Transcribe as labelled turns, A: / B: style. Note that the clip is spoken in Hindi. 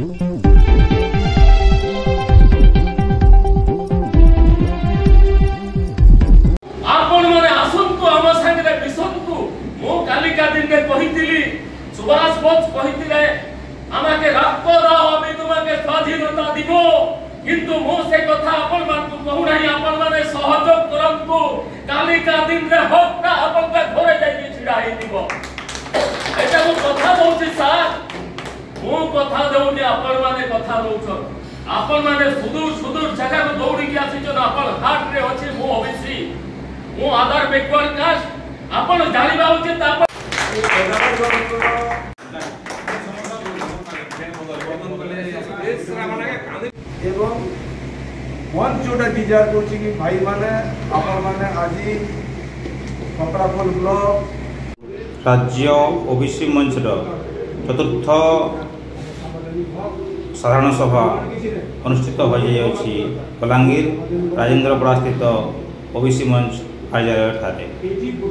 A: आपण माने आसंतु आम संगे मिसंतु मो कालिका दिन में कहितिली सुभाष बोस कहितिले आमाके रक्त दाओ आमी तुमके स्वाधीनता दिबो किंतु मो से कथा आपण मानकु कहू नाही आपण माने सहयोग करंतु कालिका दिन रे हकटा आपण के घरे जाई छिडा हे दिबो एटा मो कथा दउछि सार मो कथा दउछि आपण माने कथा दउछ आपण माने सुदूर सुदूर जगह को दौड़ी के आसी छ आपण हार्ट रे अछि मो ओबीसी मो आधार बैकवर्ड कास्ट आपण जानिबा उचित आपण
B: एवं मन जोटा डिजायर करछि कि भाई माने आपण माने आज कपड़ाफल ब्लॉक
C: राज्य ओबीसी मंच चतुर्थ साधारण सभा अनुष्ठित हो जाइए बलांगीर राजेन्द्रपड़ा स्थित ओबीसी मंच कार्यालय ठारे।